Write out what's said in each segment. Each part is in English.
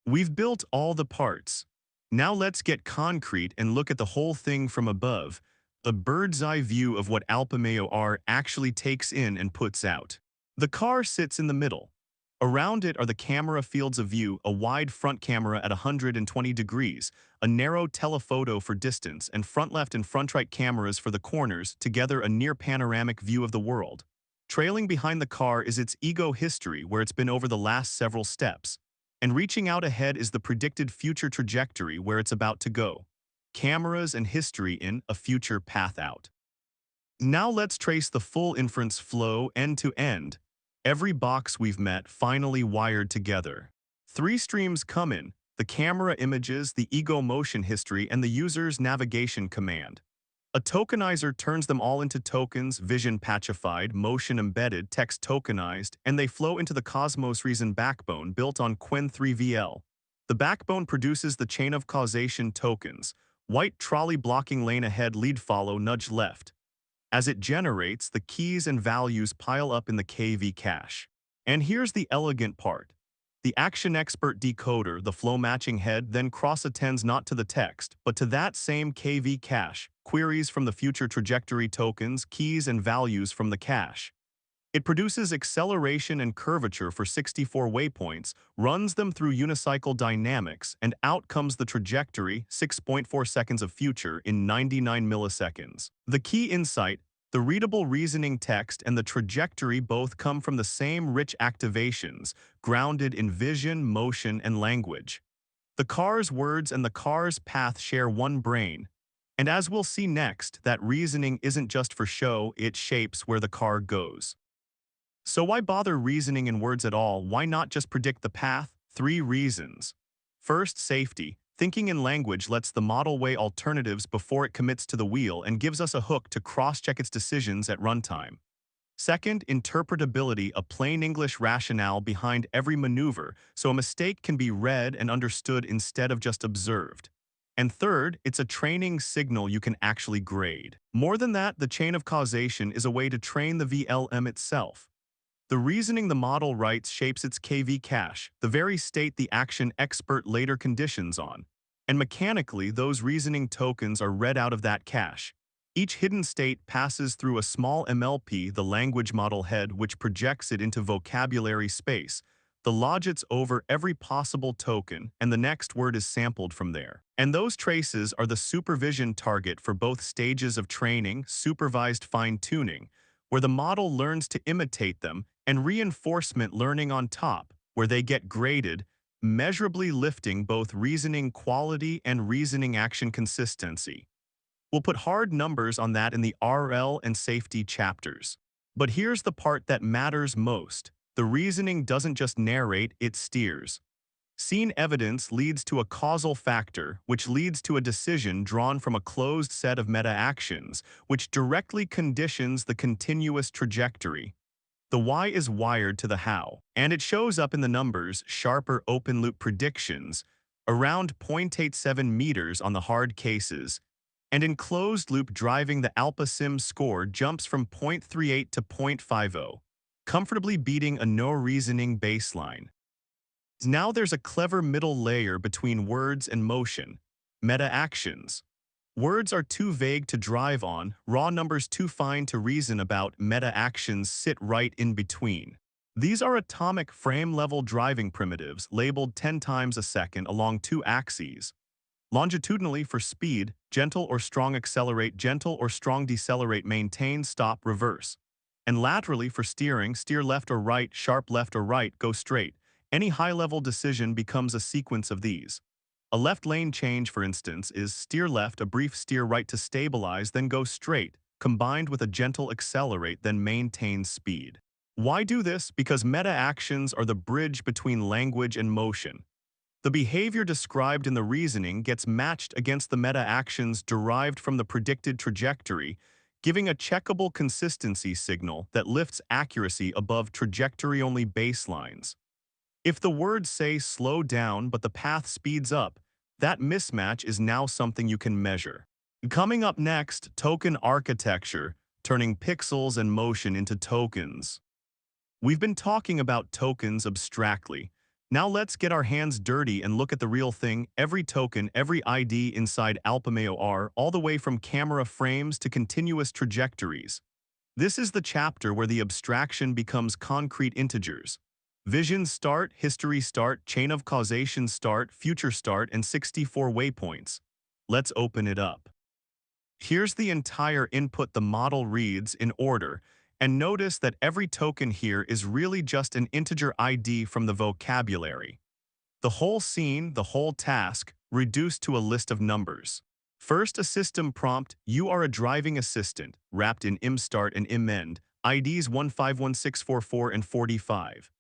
We've built all the parts. Now let's get concrete and look at the whole thing from above, a bird's-eye view of what Alpamayo-R actually takes in and puts out. The car sits in the middle. Around it are the camera fields of view, a wide front camera at 120 degrees, a narrow telephoto for distance, and front left and front right cameras for the corners, together a near panoramic view of the world. Trailing behind the car is its ego history, where it's been over the last several steps. And reaching out ahead is the predicted future trajectory where it's about to go. Cameras and history in a future path out. Now let's trace the full inference flow end to end. Every box we've met finally wired together. Three streams come in: the camera images, the ego motion history, and the user's navigation command. A tokenizer turns them all into tokens: vision patchified, motion embedded, text tokenized, and they flow into the Cosmos Reason backbone built on Qwen3 VL. The backbone produces the chain of causation tokens: white trolley blocking lane ahead, lead follow, nudge left. As it generates, the keys and values pile up in the KV cache. And here's the elegant part. The action expert decoder, the flow matching head, then cross-attends not to the text, but to that same KV cache, queries from the future trajectory tokens, keys and values from the cache. It produces acceleration and curvature for 64 waypoints, runs them through unicycle dynamics, and out comes the trajectory, 6.4 seconds of future in 99 milliseconds. The key insight: the readable reasoning text and the trajectory both come from the same rich activations, grounded in vision, motion, and language. The car's words and the car's path share one brain. And as we'll see next, that reasoning isn't just for show, it shapes where the car goes. So why bother reasoning in words at all? Why not just predict the path? 3 reasons. First, safety. Thinking in language lets the model weigh alternatives before it commits to the wheel and gives us a hook to cross-check its decisions at runtime. Second, interpretability, a plain English rationale behind every maneuver, so a mistake can be read and understood instead of just observed. And third, it's a training signal you can actually grade. More than that, the chain of causation is a way to train the VLM itself. The reasoning the model writes shapes its KV cache, the very state the action expert later conditions on. And mechanically, those reasoning tokens are read out of that cache. Each hidden state passes through a small MLP, the language model head, which projects it into vocabulary space. The logits over every possible token, and the next word is sampled from there. And those traces are the supervision target for both stages of training, supervised fine-tuning, where the model learns to imitate them, and reinforcement learning on top, where they get graded, measurably lifting both reasoning quality and reasoning action consistency. We'll put hard numbers on that in the RL and safety chapters. But here's the part that matters most. The reasoning doesn't just narrate, it steers. Seen evidence leads to a causal factor, which leads to a decision drawn from a closed set of meta-actions, which directly conditions the continuous trajectory. The why is wired to the how, and it shows up in the numbers: sharper open-loop predictions, around 0.87 meters on the hard cases, and in closed-loop driving the AlpaSim score jumps from 0.38 to 0.50, comfortably beating a no-reasoning baseline. Now there's a clever middle layer between words and motion: meta-actions. Words are too vague to drive on, raw numbers too fine to reason about, meta-actions sit right in between. These are atomic frame-level driving primitives labeled 10 times a second along 2 axes. Longitudinally for speed: gentle or strong accelerate, gentle or strong decelerate, maintain, stop, reverse. And laterally for steering: steer left or right, sharp left or right, go straight. Any high-level decision becomes a sequence of these. A left lane change, for instance, is steer left, a brief steer right to stabilize, then go straight, combined with a gentle accelerate, then maintain speed. Why do this? Because meta-actions are the bridge between language and motion. The behavior described in the reasoning gets matched against the meta-actions derived from the predicted trajectory, giving a checkable consistency signal that lifts accuracy above trajectory-only baselines. If the words say slow down but the path speeds up, that mismatch is now something you can measure. Coming up next, token architecture, turning pixels and motion into tokens. We've been talking about tokens abstractly. Now let's get our hands dirty and look at the real thing, every token, every ID inside Alpamayo-R, all the way from camera frames to continuous trajectories. This is the chapter where the abstraction becomes concrete integers. Vision start, history start, chain of causation start, future start, and 64 waypoints. Let's open it up. Here's the entire input the model reads in order, and notice that every token here is really just an integer ID from the vocabulary. The whole scene, the whole task, reduced to a list of numbers. First, a system prompt, you are a driving assistant, wrapped in imstart and imend, IDs 151644 and 45.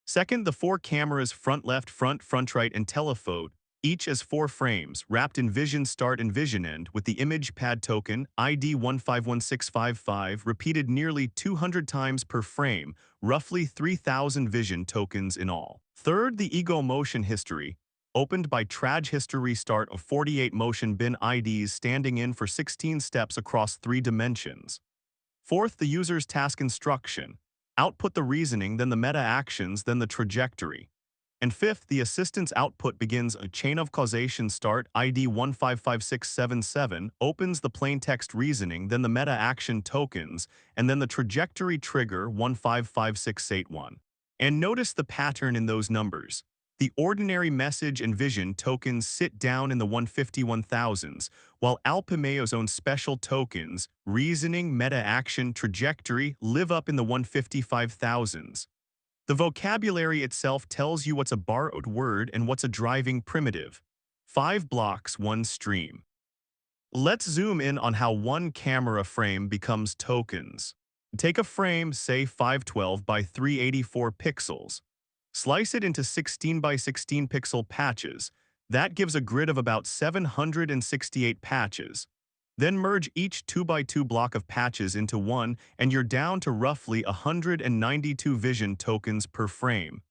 Second, the four cameras front left, front right, and telephoto, each as 4 frames, wrapped in vision start and vision end, with the image pad token, ID 151655, repeated nearly 200 times per frame, roughly 3,000 vision tokens in all. Third, the ego motion history, opened by traj history start of 48 motion bin IDs standing in for 16 steps across 3 dimensions. Fourth, the user's task instruction. Output the reasoning, then the meta actions, then the trajectory. And fifth, the assistant's output begins a chain of causation start, ID 155677, opens the plain text reasoning, then the meta action tokens, and then the trajectory trigger 155681. And notice the pattern in those numbers. The ordinary message and vision tokens sit down in the 151,000s, while Alpamayo's own special tokens, reasoning, meta-action, trajectory, live up in the 155,000s. The vocabulary itself tells you what's a borrowed word and what's a driving primitive. 5 blocks, 1 stream. Let's zoom in on how one camera frame becomes tokens. Take a frame, say 512 by 384 pixels. Slice it into 16 by 16 pixel patches. That gives a grid of about 768 patches. Then merge each 2 by 2 block of patches into one, and you're down to roughly 192 vision tokens per frame.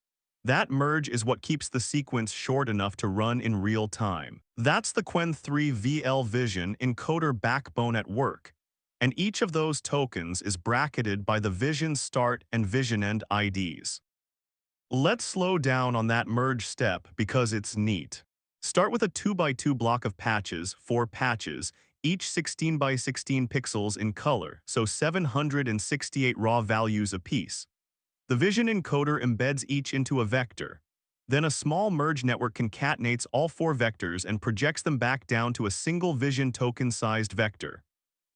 That merge is what keeps the sequence short enough to run in real time. That's the Qwen 3 VL Vision encoder backbone at work. And each of those tokens is bracketed by the vision start and vision end IDs. Let's slow down on that merge step because it's neat. Start with a 2 by 2 block of patches, 4 patches, each 16 by 16 pixels in color, so 768 raw values apiece. The vision encoder embeds each into a vector. Then a small merge network concatenates all 4 vectors and projects them back down to a single vision token-sized vector.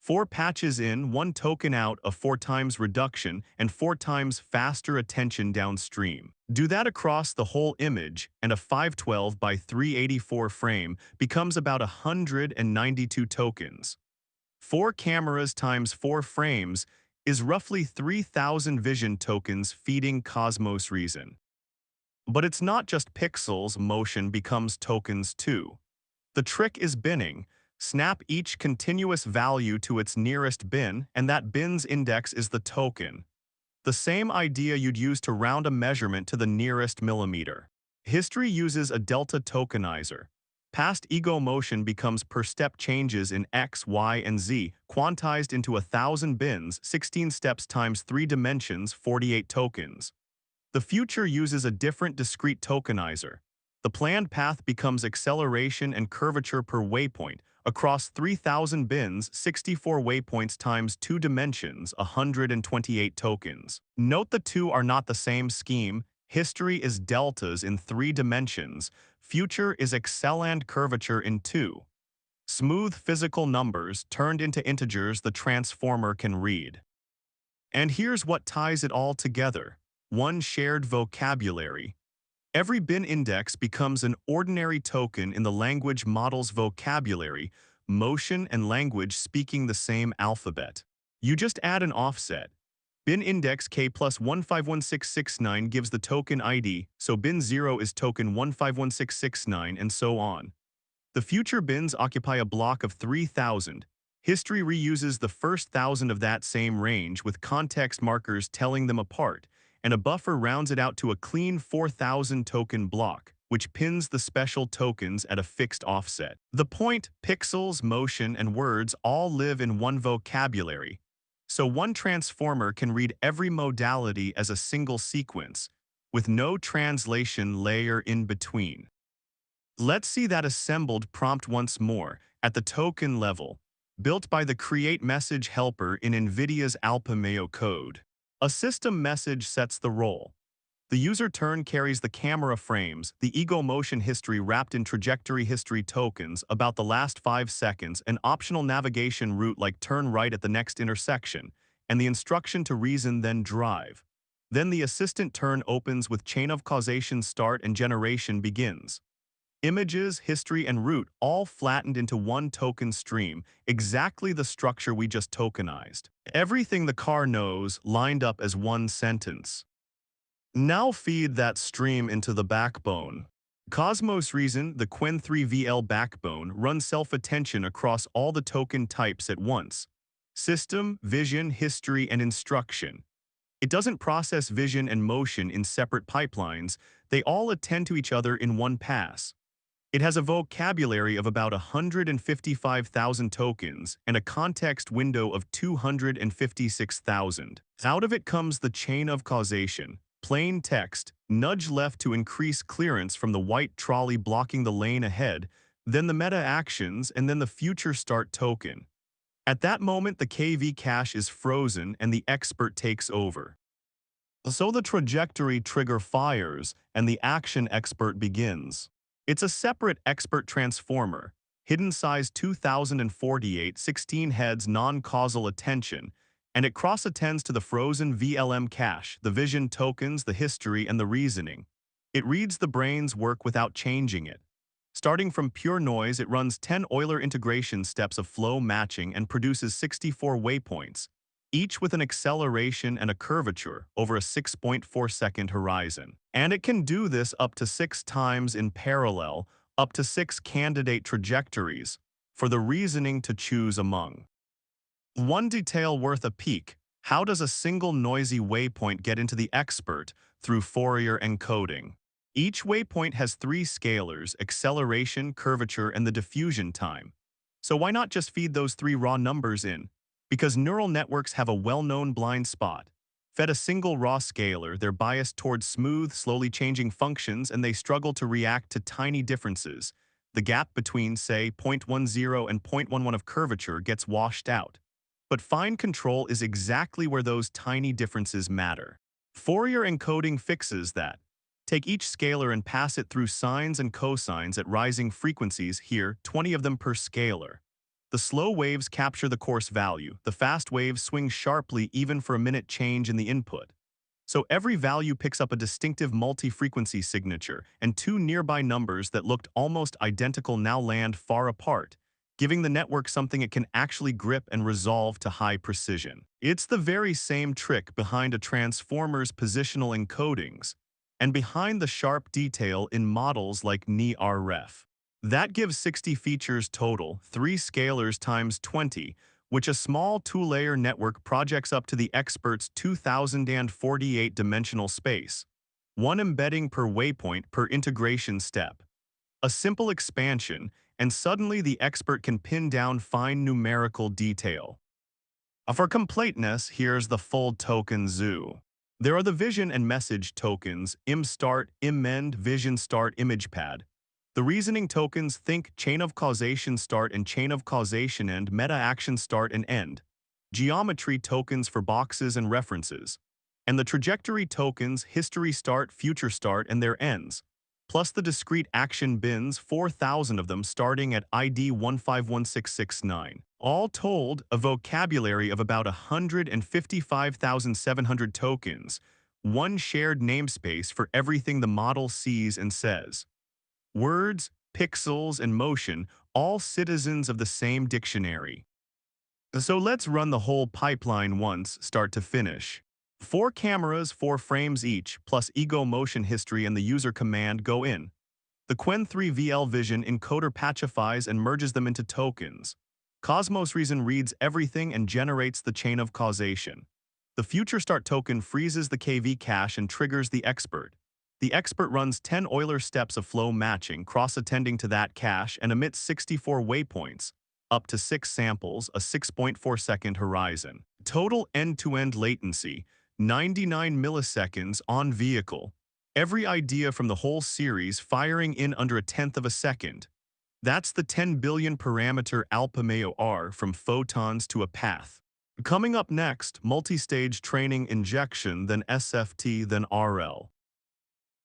4 patches in, 1 token out, a 4 times reduction, and 4 times faster attention downstream. Do that across the whole image, and a 512 by 384 frame becomes about 192 tokens. 4 cameras times 4 frames is roughly 3,000 vision tokens feeding Cosmos Reason. But it's not just pixels, motion becomes tokens too. The trick is binning. Snap each continuous value to its nearest bin, and that bin's index is the token. The same idea you'd use to round a measurement to the nearest millimeter. History uses a delta tokenizer. Past ego motion becomes per step changes in X, Y, and Z, quantized into 1,000 bins, 16 steps times 3 dimensions, 48 tokens. The future uses a different discrete tokenizer. The planned path becomes acceleration and curvature per waypoint, across 3,000 bins, 64 waypoints times 2 dimensions, 128 tokens. Note the two are not the same scheme. History is deltas in 3 dimensions. Future is accel and curvature in 2. Smooth physical numbers turned into integers the transformer can read. And here's what ties it all together. One shared vocabulary. Every bin index becomes an ordinary token in the language model's vocabulary, motion and language speaking the same alphabet. You just add an offset. Bin index k plus 151669 gives the token ID, so bin 0 is token 151669, and so on. The future bins occupy a block of 3,000. History reuses the first 1,000 of that same range with context markers telling them apart, and a buffer rounds it out to a clean 4,000 token block, which pins the special tokens at a fixed offset. The point, pixels, motion, and words all live in one vocabulary, so one transformer can read every modality as a single sequence, with no translation layer in between. Let's see that assembled prompt once more, at the token level, built by the Create Message helper in NVIDIA's Alpamayo code. A system message sets the role. The user turn carries the camera frames, the ego motion history wrapped in trajectory history tokens about the last 5 seconds, an optional navigation route like turn right at the next intersection, and the instruction to reason then drive. Then the assistant turn opens with chain of causation start and generation begins. Images, history, and route all flattened into one token stream, exactly the structure we just tokenized. Everything the car knows lined up as one sentence. Now feed that stream into the backbone. Cosmos Reason, the Qwen 3 VL backbone, runs self-attention across all the token types at once. System, vision, history, and instruction. It doesn't process vision and motion in separate pipelines, they all attend to each other in one pass. It has a vocabulary of about 155,000 tokens and a context window of 256,000. Out of it comes the chain of causation. Plain text, nudge left to increase clearance from the white trolley blocking the lane ahead, then the meta actions, and then the future start token. At that moment, the KV cache is frozen and the expert takes over. So the trajectory trigger fires and the action expert begins. It's a separate expert transformer, hidden size 2048, 16 heads non-causal attention, and it cross-attends to the frozen VLM cache, the vision tokens, the history, and the reasoning. It reads the brain's work without changing it. Starting from pure noise, it runs 10 Euler integration steps of flow matching and produces 64 waypoints, each with an acceleration and a curvature over a 6.4-second horizon. And it can do this up to 6 times in parallel, up to 6 candidate trajectories, for the reasoning to choose among. One detail worth a peek: how does a single noisy waypoint get into the expert through Fourier encoding? Each waypoint has 3 scalars: acceleration, curvature, and the diffusion time. So why not just feed those 3 raw numbers in? Because neural networks have a well-known blind spot. Fed a single raw scalar, they're biased towards smooth, slowly changing functions, and they struggle to react to tiny differences. The gap between, say, 0.10 and 0.11 of curvature gets washed out. But fine control is exactly where those tiny differences matter. Fourier encoding fixes that. Take each scalar and pass it through sines and cosines at rising frequencies, here 20 of them per scalar. The slow waves capture the coarse value, the fast waves swing sharply even for a minute change in the input. So every value picks up a distinctive multi-frequency signature, and 2 nearby numbers that looked almost identical now land far apart, giving the network something it can actually grip and resolve to high precision. It's the very same trick behind a transformer's positional encodings, and behind the sharp detail in models like NI-RF. That gives 60 features total, 3 scalars times 20, which a small 2-layer network projects up to the expert's 2048-dimensional space. 1 embedding per waypoint per integration step. A simple expansion, and suddenly the expert can pin down fine numerical detail. For completeness, here's the full token zoo. There are the vision and message tokens, imstart, immend, vision start, image pad. The reasoning tokens, think chain of causation start and chain of causation end, meta action start and end. Geometry tokens for boxes and references. And the trajectory tokens, history start, future start, and their ends. Plus the discrete action bins, 4,000 of them starting at ID 151669. All told, a vocabulary of about 155,700 tokens, one shared namespace for everything the model sees and says. Words, pixels, and motion, all citizens of the same dictionary. So let's run the whole pipeline once, start to finish. 4 cameras, 4 frames each, plus ego motion history and the user command go in. The Qwen 3 VL Vision encoder patchifies and merges them into tokens. Cosmos Reason reads everything and generates the chain of causation. The future start token freezes the KV cache and triggers the expert. The expert runs 10 Euler steps of flow matching, cross-attending to that cache, and emits 64 waypoints, up to 6 samples, a 6.4-second horizon. Total end-to-end latency, 99 milliseconds on vehicle. Every idea from the whole series firing in under a tenth of a second. That's the 10 billion parameter Alpamayo-R from photons to a path. Coming up next, multi-stage training injection, then SFT, then RL.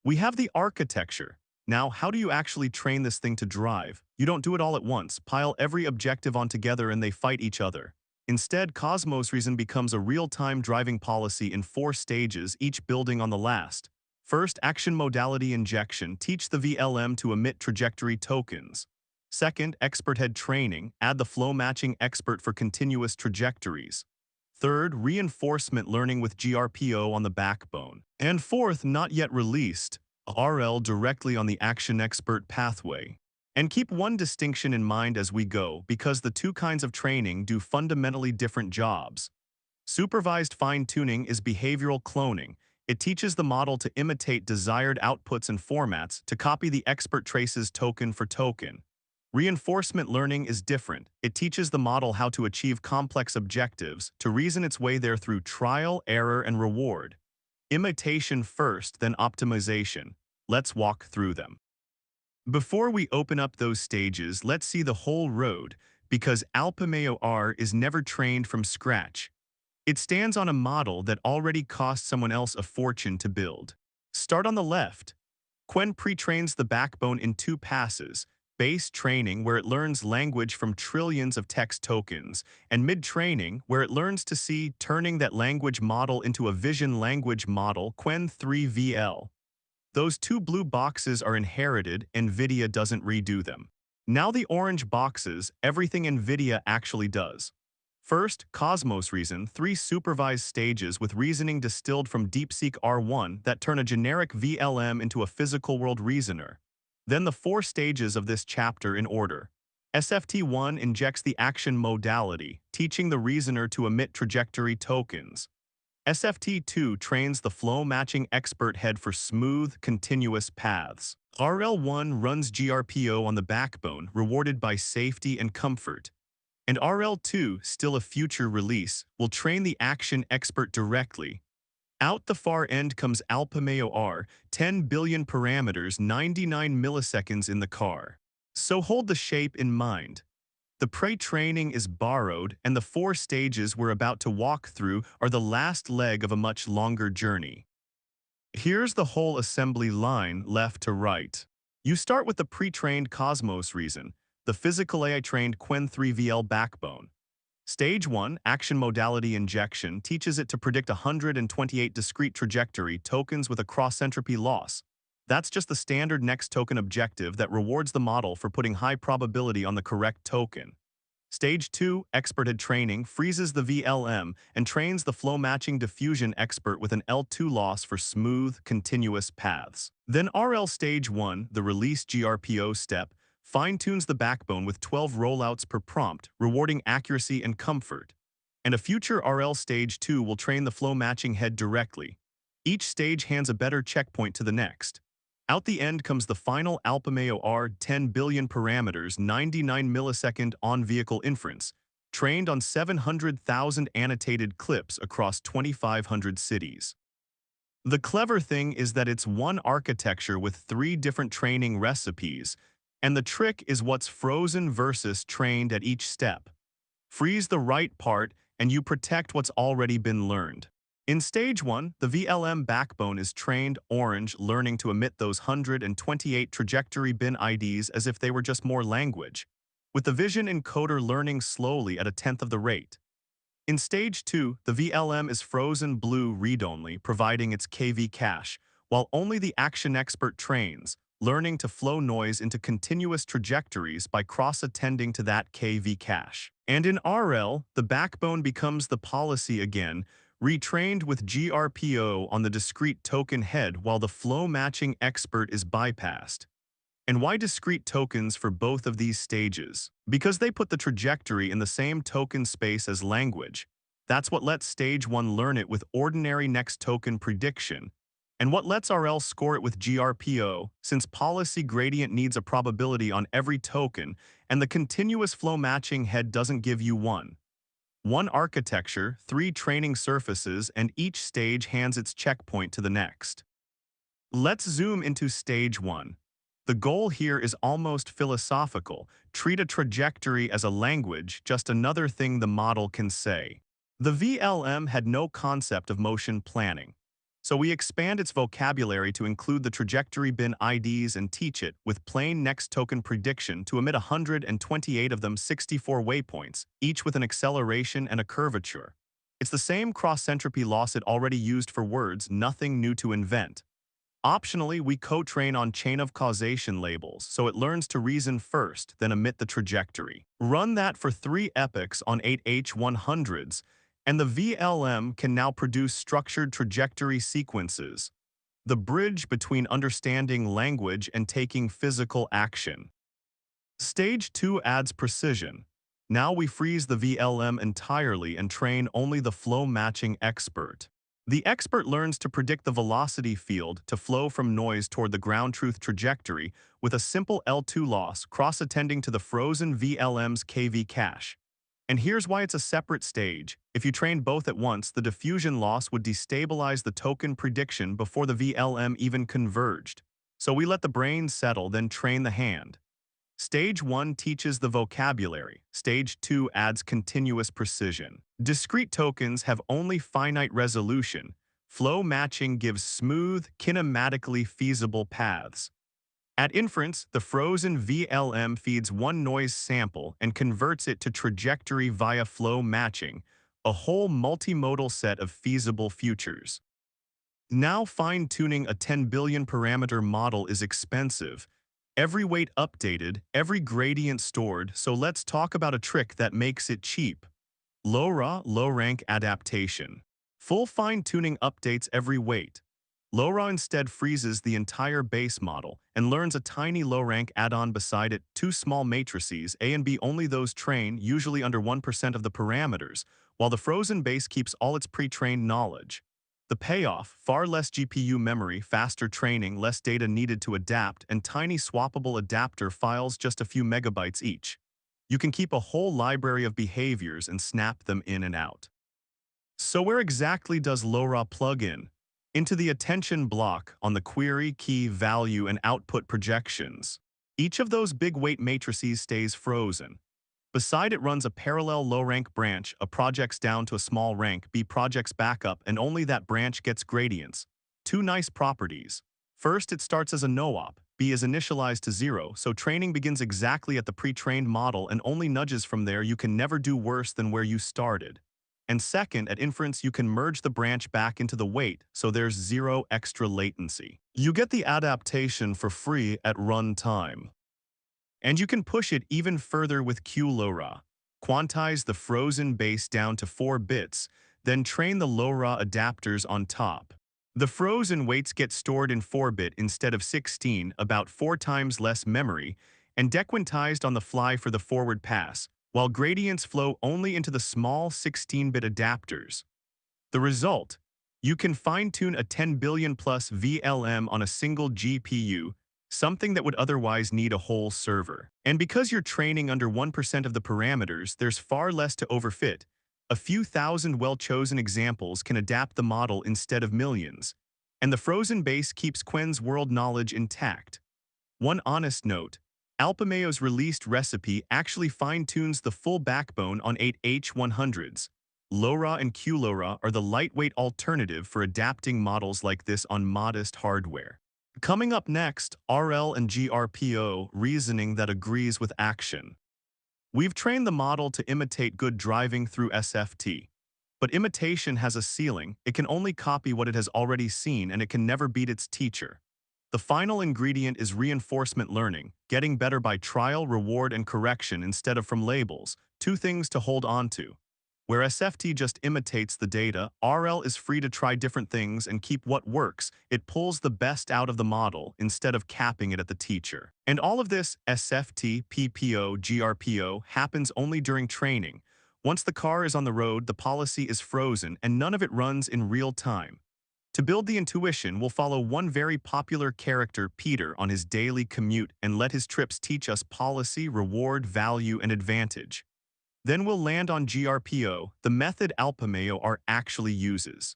We have the architecture. Now, how do you actually train this thing to drive? You don't do it all at once, pile every objective on together and they fight each other. Instead, Cosmos Reason becomes a real-time driving policy in 4 stages, each building on the last. First, action modality injection, teach the VLM to emit trajectory tokens. Second, expert head training, add the flow matching expert for continuous trajectories. Third, reinforcement learning with GRPO on the backbone. And fourth, not yet released, RL directly on the action expert pathway. And keep one distinction in mind as we go, because the two kinds of training do fundamentally different jobs. Supervised fine-tuning is behavioral cloning. It teaches the model to imitate desired outputs and formats to copy the expert traces token for token. Reinforcement learning is different. It teaches the model how to achieve complex objectives, to reason its way there through trial, error, and reward. Imitation first, then optimization. Let's walk through them. Before we open up those stages, let's see the whole road, because Alpamayo-R is never trained from scratch. It stands on a model that already cost someone else a fortune to build. Start on the left. Quen pre-trains the backbone in 2 passes: base training, where it learns language from trillions of text tokens, and mid-training, where it learns to see, turning that language model into a vision language model, Quen 3VL. Those 2 blue boxes are inherited, NVIDIA doesn't redo them. Now the orange boxes, everything NVIDIA actually does. First, Cosmos Reason, 3 supervised stages with reasoning distilled from DeepSeek R1 that turn a generic VLM into a physical world reasoner. Then the 4 stages of this chapter in order. SFT1 injects the action modality, teaching the reasoner to emit trajectory tokens. SFT2 trains the flow matching expert head for smooth, continuous paths. RL1 runs GRPO on the backbone, rewarded by safety and comfort. And RL2, still a future release, will train the action expert directly. Out the far end comes Alpamayo-R, 10 billion parameters, 99 milliseconds in the car. So hold the shape in mind. The pre-training is borrowed, and the 4 stages we're about to walk through are the last leg of a much longer journey. Here's the whole assembly line, left to right. You start with the pre-trained Cosmos Reason, the physical AI-trained Quen 3VL backbone. Stage 1, action modality injection, teaches it to predict 128 discrete trajectory tokens with a cross-entropy loss. That's just the standard next token objective that rewards the model for putting high probability on the correct token. Stage 2, expert head training, freezes the VLM and trains the flow matching diffusion expert with an L2 loss for smooth, continuous paths. Then RL Stage 1, the release GRPO step, fine-tunes the backbone with 12 rollouts per prompt, rewarding accuracy and comfort. And a future RL Stage 2 will train the flow matching head directly. Each stage hands a better checkpoint to the next. Out the end comes the final Alpamayo-R, 10 billion parameters, 99 millisecond on-vehicle inference, trained on 700,000 annotated clips across 2,500 cities. The clever thing is that it's one architecture with 3 different training recipes, and the trick is what's frozen versus trained at each step. Freeze the right part, and you protect what's already been learned. In Stage 1, the VLM backbone is trained orange, learning to emit those 128 trajectory bin IDs as if they were just more language, with the vision encoder learning slowly at a tenth of the rate. In Stage 2, the VLM is frozen blue read-only, providing its KV cache, while only the action expert trains, learning to flow noise into continuous trajectories by cross-attending to that KV cache. And in RL, the backbone becomes the policy again, retrained with GRPO on the discrete token head while the flow matching expert is bypassed. And why discrete tokens for both of these stages? Because they put the trajectory in the same token space as language. That's what lets Stage 1 learn it with ordinary next token prediction, and what lets RL score it with GRPO, since policy gradient needs a probability on every token, and the continuous flow matching head doesn't give you one. One architecture, 3 training surfaces, and each stage hands its checkpoint to the next. Let's zoom into stage 1. The goal here is almost philosophical. Treat a trajectory as a language, just another thing the model can say. The VLM had no concept of motion planning, so we expand its vocabulary to include the trajectory bin IDs and teach it with plain next token prediction to emit 128 of them 64 waypoints, each with an acceleration and a curvature. It's the same cross-entropy loss it already used for words, nothing new to invent. Optionally, we co-train on chain of causation labels, so it learns to reason first, then emit the trajectory. Run that for 3 epochs on 8H100s, and the VLM can now produce structured trajectory sequences, the bridge between understanding language and taking physical action. Stage 2 adds precision. Now we freeze the VLM entirely and train only the flow matching expert. The expert learns to predict the velocity field to flow from noise toward the ground truth trajectory with a simple L2 loss cross-attending to the frozen VLM's KV cache. And here's why it's a separate stage. If you train both at once, the diffusion loss would destabilize the token prediction before the VLM even converged. So we let the brain settle, then train the hand. Stage 1 teaches the vocabulary. Stage 2 adds continuous precision. Discrete tokens have only finite resolution. Flow matching gives smooth, kinematically feasible paths. At inference, the frozen VLM feeds one noise sample and converts it to trajectory via flow matching, a whole multimodal set of feasible futures. Now fine-tuning a 10 billion parameter model is expensive. Every weight updated, every gradient stored, so let's talk about a trick that makes it cheap. LoRa, low-rank adaptation. Full fine-tuning updates every weight. LoRa instead freezes the entire base model and learns a tiny low-rank add-on beside it, 2 small matrices, A and B only those train, usually under 1% of the parameters, while the frozen base keeps all its pre-trained knowledge. The payoff, far less GPU memory, faster training, less data needed to adapt, and tiny swappable adapter files just a few megabytes each. You can keep a whole library of behaviors and snap them in and out. So where exactly does LoRa plug in? Into the attention block on the query, key, value, and output projections. Each of those big weight matrices stays frozen. Beside it runs a parallel low-rank branch, A projects down to a small rank, B projects back up, and only that branch gets gradients. 2 nice properties. First, it starts as a no-op, B is initialized to 0, so training begins exactly at the pre-trained model and only nudges from there. You can never do worse than where you started. And second, at inference you can merge the branch back into the weight, so there's 0 extra latency. You get the adaptation for free at runtime. And you can push it even further with QLoRa. Quantize the frozen base down to 4 bits, then train the LoRa adapters on top. The frozen weights get stored in 4-bit instead of 16, about 4 times less memory, and dequantized on the fly for the forward pass, while gradients flow only into the small 16-bit adapters. The result? You can fine-tune a 10 billion plus VLM on a single GPU, something that would otherwise need a whole server. And because you're training under 1% of the parameters, there's far less to overfit. A few thousand well-chosen examples can adapt the model instead of millions. And the frozen base keeps Quen's world knowledge intact. One honest note, Alpamayo's released recipe actually fine-tunes the full backbone on 8H100s. LoRa and QLoRa are the lightweight alternative for adapting models like this on modest hardware. Coming up next, RL and GRPO, reasoning that agrees with action. We've trained the model to imitate good driving through SFT. But imitation has a ceiling. It can only copy what it has already seen, and it can never beat its teacher. The final ingredient is reinforcement learning, getting better by trial, reward, and correction instead of from labels, 2 things to hold on to. Where SFT just imitates the data, RL is free to try different things and keep what works. It pulls the best out of the model instead of capping it at the teacher. And all of this, SFT, PPO, GRPO, happens only during training. Once the car is on the road, the policy is frozen and none of it runs in real time. To build the intuition, we'll follow one very popular character, Peter, on his daily commute and let his trips teach us policy, reward, value, and advantage. Then we'll land on GRPO, the method Alpamayo-R actually uses.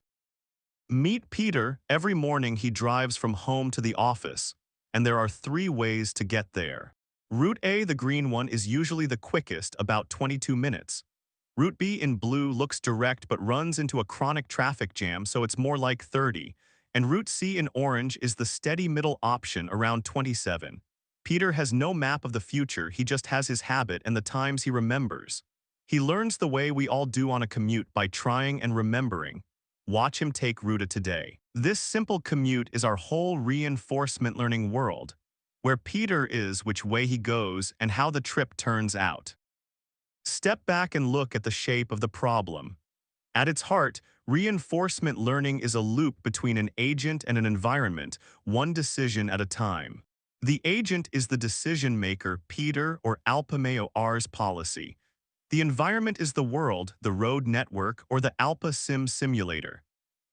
Meet Peter. Every morning he drives from home to the office, and there are three ways to get there. Route A, the green one, is usually the quickest, about 22 minutes. Route B in blue looks direct but runs into a chronic traffic jam, so it's more like 30. And Route C in orange is the steady middle option, around 27. Peter has no map of the future, he just has his habit and the times he remembers. He learns the way we all do on a commute, by trying and remembering. Watch him take Route A today. This simple commute is our whole reinforcement learning world, where Peter is, which way he goes, and how the trip turns out. Step back and look at the shape of the problem. At its heart, reinforcement learning is a loop between an agent and an environment, one decision at a time. The agent is the decision maker, Peter, or Alpamayo-R's policy. The environment is the world, the road network, or the Alpa Sim simulator.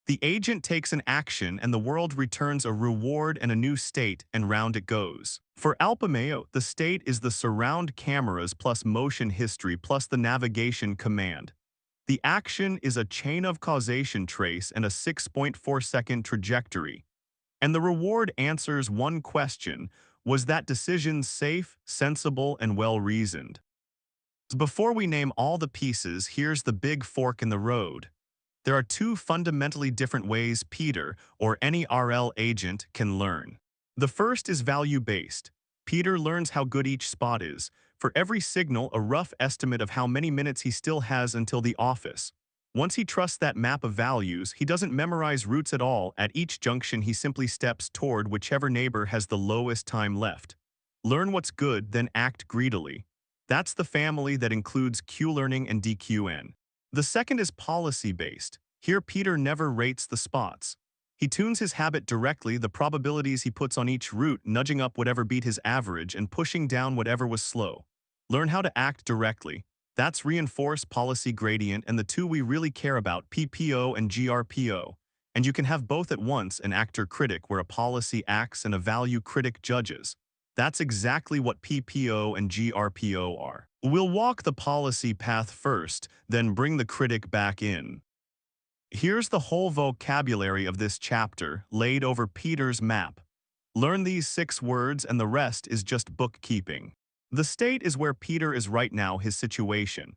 The agent takes an action and the world returns a reward and a new state, and round it goes. For Alpamayo, the state is the surround cameras plus motion history plus the navigation command. The action is a chain of causation trace and a 6.4-second trajectory. And the reward answers one question: was that decision safe, sensible, and well-reasoned? Before we name all the pieces, here's the big fork in the road. There are two fundamentally different ways Peter, or any RL agent, can learn. The first is value-based. Peter learns how good each spot is. For every signal, a rough estimate of how many minutes he still has until the office. Once he trusts that map of values, he doesn't memorize routes at all. At each junction, he simply steps toward whichever neighbor has the lowest time left. Learn what's good, then act greedily. That's the family that includes Q-learning and DQN. The second is policy-based. Here Peter never rates the spots. He tunes his habit directly, the probabilities he puts on each route, nudging up whatever beat his average and pushing down whatever was slow. Learn how to act directly. That's reinforce policy gradient and the two we really care about, PPO and GRPO. And you can have both at once, an actor-critic where a policy acts and a value-critic judges. That's exactly what PPO and GRPO are. We'll walk the policy path first, then bring the critic back in. Here's the whole vocabulary of this chapter, laid over Peter's map. Learn these 6 words and the rest is just bookkeeping. The state is where Peter is right now, his situation.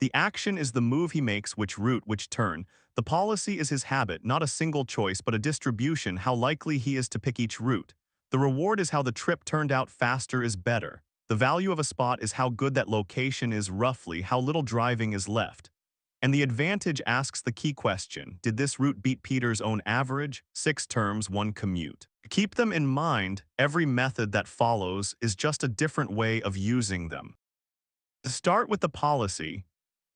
The action is the move he makes, which route, which turn. The policy is his habit, not a single choice but a distribution, how likely he is to pick each route. The reward is how the trip turned out, faster is better. The value of a spot is how good that location is, roughly how little driving is left. And the advantage asks the key question: did this route beat Peter's own average? 6 terms, 1 commute. Keep them in mind. Every method that follows is just a different way of using them. To start with the policy,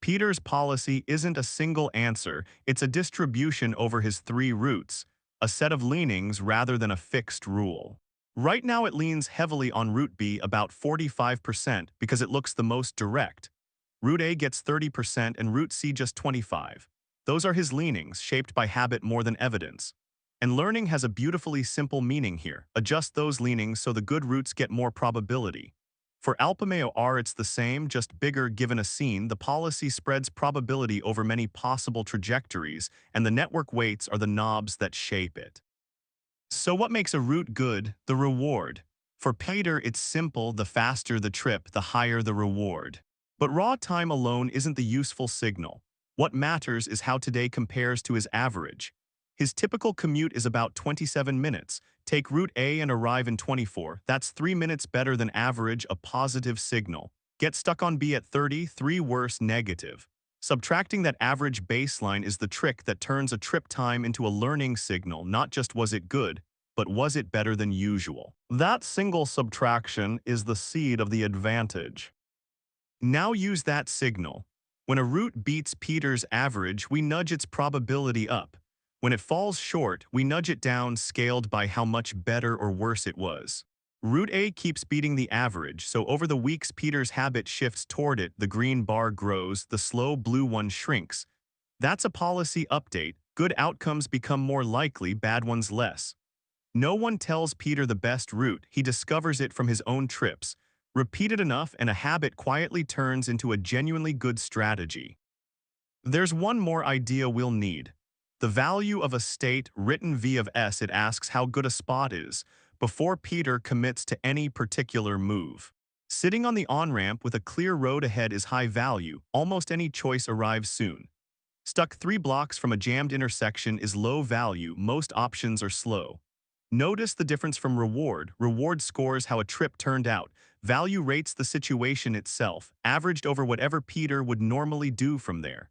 Peter's policy isn't a single answer, it's a distribution over his 3 routes, a set of leanings rather than a fixed rule. Right now it leans heavily on Route B, about 45%, because it looks the most direct. Route A gets 30% and Route C just 25%. Those are his leanings, shaped by habit more than evidence. And learning has a beautifully simple meaning here. Adjust those leanings so the good routes get more probability. For Alpamayo-R it's the same, just bigger. Given a scene, the policy spreads probability over many possible trajectories, and the network weights are the knobs that shape it. So what makes a route good? The reward. For Peter it's simple: the faster the trip, the higher the reward. But raw time alone isn't the useful signal. What matters is how today compares to his average. His typical commute is about 27 minutes. Take Route A and arrive in 24. That's 3 minutes better than average, a positive signal. Get stuck on B at 30, 3 worse, negative. Subtracting that average baseline is the trick that turns a trip time into a learning signal. Not just was it good, but was it better than usual? That single subtraction is the seed of the advantage. Now use that signal. When a route beats Peter's average, we nudge its probability up. When it falls short, we nudge it down, scaled by how much better or worse it was. Route A keeps beating the average, so over the weeks Peter's habit shifts toward it. The green bar grows, the slow blue one shrinks. That's a policy update. Good outcomes become more likely, bad ones less. No one tells Peter the best route, he discovers it from his own trips. Repeat it enough and a habit quietly turns into a genuinely good strategy. There's one more idea we'll need: The value of a state written V of S, it asks how good a spot is before Peter commits to any particular move. Sitting on the on-ramp with a clear road ahead is high value. Almost any choice arrives soon. Stuck 3 blocks from a jammed intersection is low value. Most options are slow. Notice the difference from reward. Reward scores how a trip turned out. Value rates the situation itself, averaged over whatever Peter would normally do from there.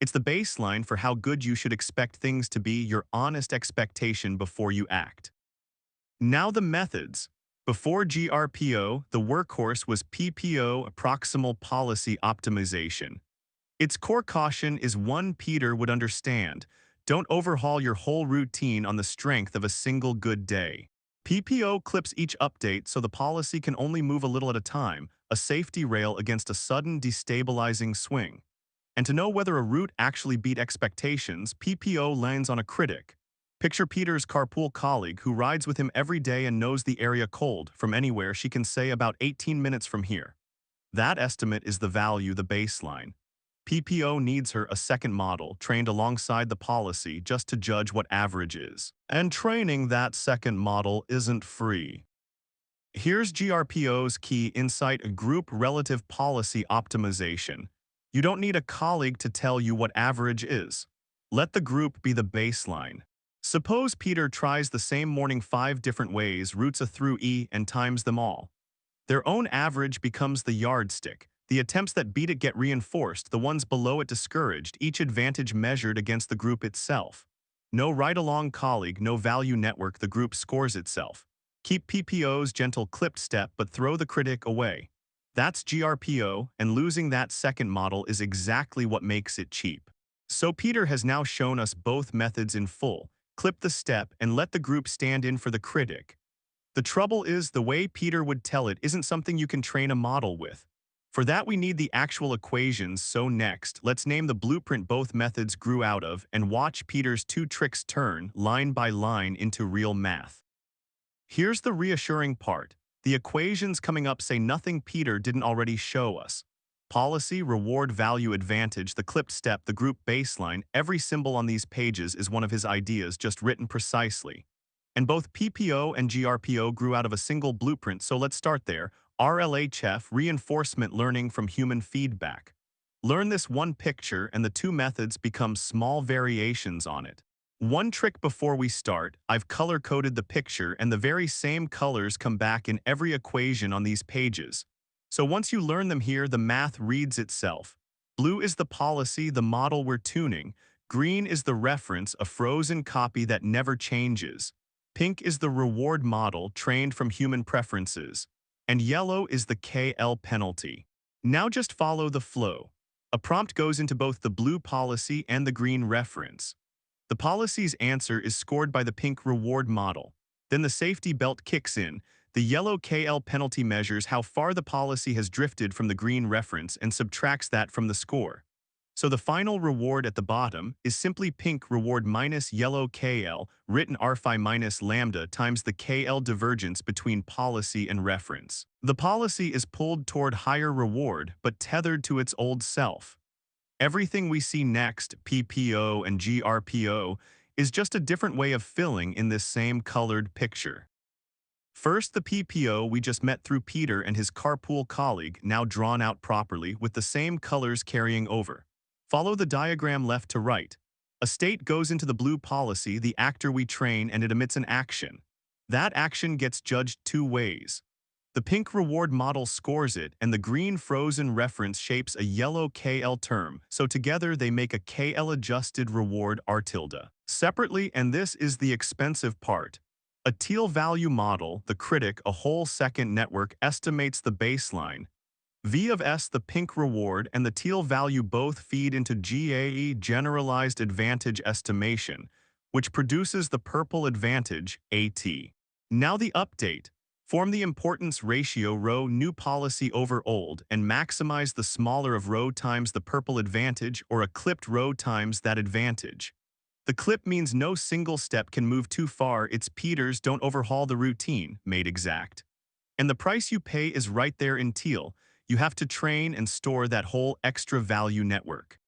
It's the baseline for how good you should expect things to be, your honest expectation before you act. Now the methods. Before GRPO, the workhorse was PPO, proximal policy optimization. Its core caution is one Peter would understand. Don't overhaul your whole routine on the strength of a single good day. PPO clips each update so the policy can only move a little at a time, a safety rail against a sudden destabilizing swing. And to know whether a route actually beat expectations, PPO lands on a critic. Picture Peter's carpool colleague who rides with him every day and knows the area cold. From anywhere, she can say about 18 minutes from here. That estimate is the value, the baseline. PPO needs her a second model trained alongside the policy just to judge what average is. And training that second model isn't free. Here's GRPO's key insight: group relative policy optimization. You don't need a colleague to tell you what average is. Let the group be the baseline. Suppose Peter tries the same morning 5 different ways, routes A through E, and times them all. Their own average becomes the yardstick. The attempts that beat it get reinforced, the ones below it discouraged, each advantage measured against the group itself. No ride-along colleague, no value network, the group scores itself. Keep PPO's gentle clipped step but throw the critic away. That's GRPO, and losing that second model is exactly what makes it cheap. So Peter has now shown us both methods in full. Clip the step and let the group stand in for the critic. The trouble is, the way Peter would tell it isn't something you can train a model with. For that we need the actual equations, so next, let's name the blueprint both methods grew out of and watch Peter's 2 tricks turn, line by line, into real math. Here's the reassuring part. The equations coming up say nothing Peter didn't already show us. Policy, reward, value, advantage, the clipped step, the group baseline, every symbol on these pages is one of his ideas, just written precisely. And both PPO and GRPO grew out of a single blueprint, so let's start there. RLHF, reinforcement learning from human feedback. Learn this one picture and the 2 methods become small variations on it. One trick before we start: I've color-coded the picture and the very same colors come back in every equation on these pages. So once you learn them here, the math reads itself. Blue is the policy, the model we're tuning. Green is the reference, a frozen copy that never changes. Pink is the reward model trained from human preferences. And yellow is the KL penalty. Now just follow the flow. A prompt goes into both the blue policy and the green reference. The policy's answer is scored by the pink reward model. Then the safety belt kicks in. The yellow KL penalty measures how far the policy has drifted from the green reference and subtracts that from the score. So the final reward at the bottom is simply pink reward minus yellow KL, written R-phi minus lambda times the KL divergence between policy and reference. The policy is pulled toward higher reward, but tethered to its old self. Everything we see next, PPO and GRPO, is just a different way of filling in this same colored picture. First, the PPO we just met through Peter and his carpool colleague, now drawn out properly with the same colors carrying over. Follow the diagram left to right. A state goes into the blue policy, the actor we train, and it emits an action. That action gets judged 2 ways. The pink reward model scores it, and the green frozen reference shapes a yellow KL term, so together they make a KL-adjusted reward R tilde. Separately, and this is the expensive part, a teal value model, the critic, a whole second network, estimates the baseline. V of S, the pink reward, and the teal value both feed into GAE, generalized advantage estimation, which produces the purple advantage, AT. Now the update. Form the importance ratio rho new policy over old and maximize the smaller of rho times the purple advantage or a clipped rho times that advantage. The clip means no single step can move too far. It's Peter's don't overhaul the routine, made exact. And the price you pay is right there in teal. You have to train and store that whole extra value network.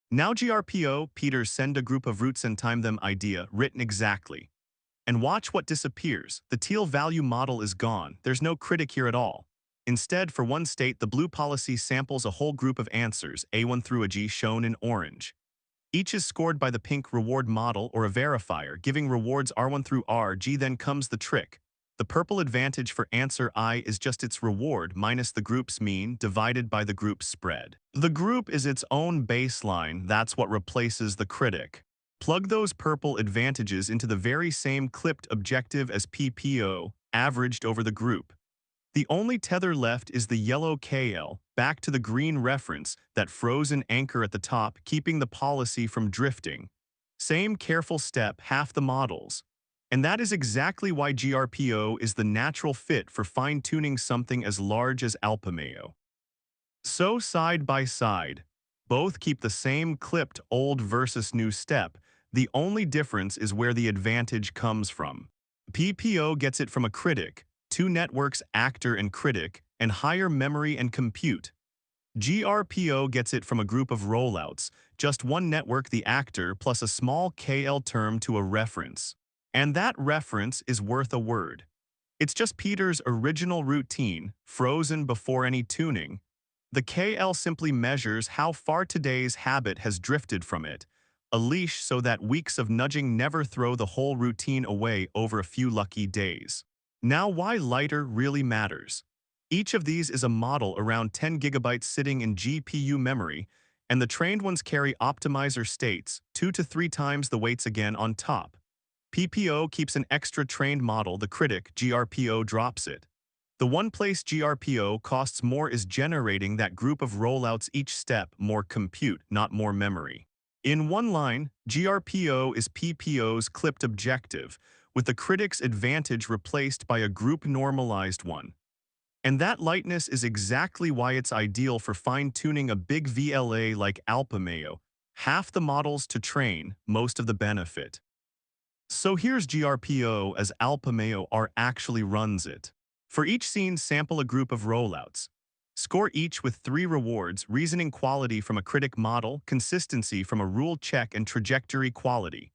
Now GRPO, Peter send a group of roots and time them idea written exactly. And watch what disappears. The teal value model is gone. There's no critic here at all. Instead, for one state, the blue policy samples a whole group of answers, A1 through a G shown in orange. Each is scored by the pink reward model or a verifier, giving rewards R1 through RG. Then comes the trick. The purple advantage for answer I is just its reward minus the group's mean divided by the group's spread. The group is its own baseline. That's what replaces the critic. Plug those purple advantages into the very same clipped objective as PPO, averaged over the group. The only tether left is the yellow KL, back to the green reference, that frozen anchor at the top, keeping the policy from drifting. Same careful step, half the models. And that is exactly why GRPO is the natural fit for fine-tuning something as large as Alpamayo. So side by side, both keep the same clipped old versus new step. The only difference is where the advantage comes from. PPO gets it from a critic, two networks, actor and critic, and higher memory and compute. GRPO gets it from a group of rollouts, just one network, the actor, plus a small KL term to a reference. And that reference is worth a word. It's just Peter's original routine, frozen before any tuning. The KL simply measures how far today's habit has drifted from it, a leash so that weeks of nudging never throw the whole routine away over a few lucky days. Now, why lighter really matters. Each of these is a model around 10 gigabytes sitting in GPU memory, and the trained ones carry optimizer states, 2 to 3 times the weights again on top. PPO keeps an extra trained model, the critic, GRPO drops it. The one place GRPO costs more is generating that group of rollouts, each step more compute, not more memory. In one line, GRPO is PPO's clipped objective, with the critic's advantage replaced by a group normalized one. And that lightness is exactly why it's ideal for fine-tuning a big VLA like Alpamayo, half the models to train, most of the benefit. So here's GRPO as Alpamayo-R actually runs it. For each scene, sample a group of rollouts. Score each with 3 rewards, reasoning quality from a critic model, consistency from a rule check, and trajectory quality.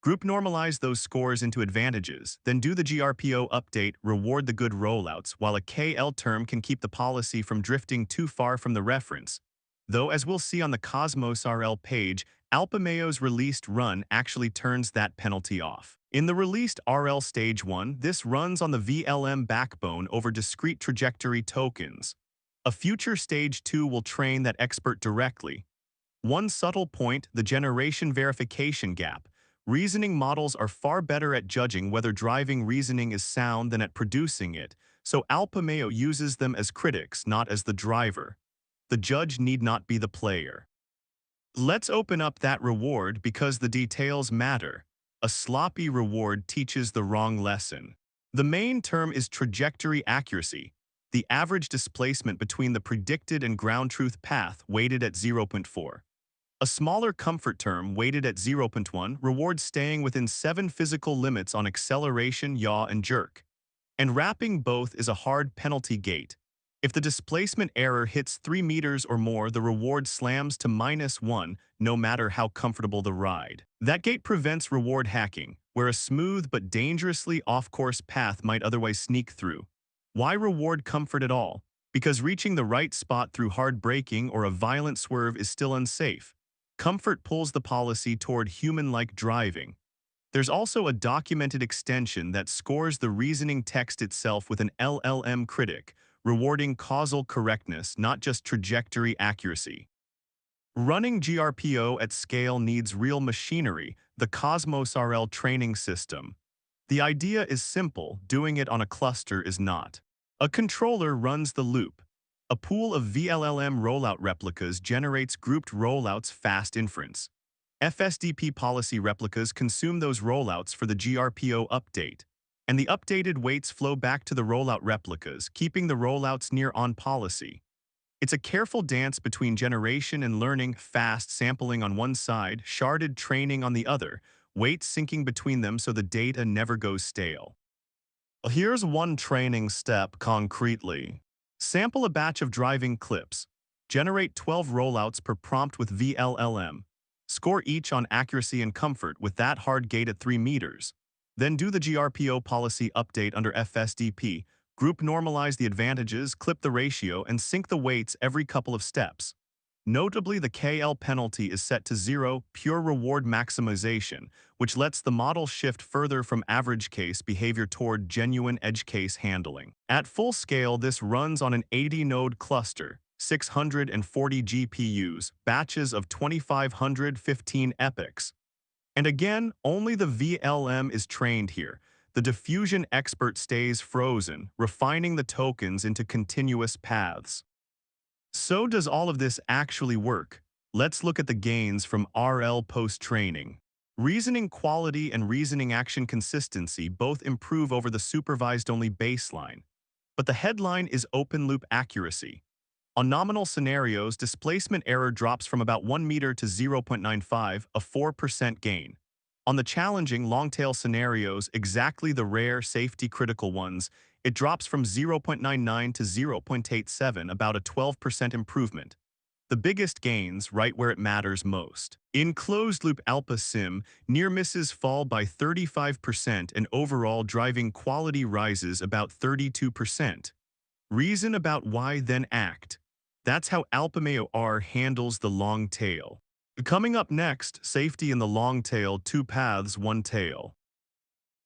Group normalize those scores into advantages, then do the GRPO update, reward the good rollouts, while a KL term can keep the policy from drifting too far from the reference. Though, as we'll see on the Cosmos RL page, Alpamayo's released run actually turns that penalty off. In the released RL Stage 1, this runs on the VLM backbone over discrete trajectory tokens. A future Stage 2 will train that expert directly. One subtle point, the generation verification gap. Reasoning models are far better at judging whether driving reasoning is sound than at producing it, so Alpamayo uses them as critics, not as the driver. The judge need not be the player. Let's open up that reward because the details matter. A sloppy reward teaches the wrong lesson. The main term is trajectory accuracy, the average displacement between the predicted and ground truth path weighted at 0.4. A smaller comfort term weighted at 0.1 rewards staying within 7 physical limits on acceleration, yaw, and jerk. And wrapping both is a hard penalty gate. If the displacement error hits 3 meters or more, the reward slams to -1, no matter how comfortable the ride. That gate prevents reward hacking, where a smooth but dangerously off-course path might otherwise sneak through. Why reward comfort at all? Because reaching the right spot through hard braking or a violent swerve is still unsafe. Comfort pulls the policy toward human-like driving. There's also a documented extension that scores the reasoning text itself with an LLM critic, rewarding causal correctness, not just trajectory accuracy. Running GRPO at scale needs real machinery, the Cosmos RL training system. The idea is simple, doing it on a cluster is not. A controller runs the loop. A pool of VLLM rollout replicas generates grouped rollouts fast inference. FSDP policy replicas consume those rollouts for the GRPO update, and the updated weights flow back to the rollout replicas, keeping the rollouts near on policy. It's a careful dance between generation and learning, fast sampling on one side, sharded training on the other, weights syncing between them so the data never goes stale. Here's one training step concretely. Sample a batch of driving clips. Generate 12 rollouts per prompt with VLLM. Score each on accuracy and comfort with that hard gate at 3 meters. Then do the GRPO policy update under FSDP, group normalize the advantages, clip the ratio, and sync the weights every couple of steps. Notably, the KL penalty is set to 0, pure reward maximization, which lets the model shift further from average case behavior toward genuine edge case handling. At full scale, this runs on an 80-node cluster, 640 GPUs, batches of 2515 epochs. And again, only the VLM is trained here. The diffusion expert stays frozen, refining the tokens into continuous paths. So does all of this actually work? Let's look at the gains from RL post-training. Reasoning quality and reasoning action consistency both improve over the supervised-only baseline. But the headline is open-loop accuracy. On nominal scenarios, displacement error drops from about 1 meter to 0.95, a 4% gain. On the challenging long-tail scenarios, exactly the rare safety-critical ones, it drops from 0.99 to 0.87, about a 12% improvement. The biggest gains right where it matters most. In closed-loop Alpa Sim, near misses fall by 35% and overall driving quality rises about 32%. Reason about why, then act. That's how Alpamayo-R handles the long tail. Coming up next, safety in the long tail, 2 paths, 1 tail.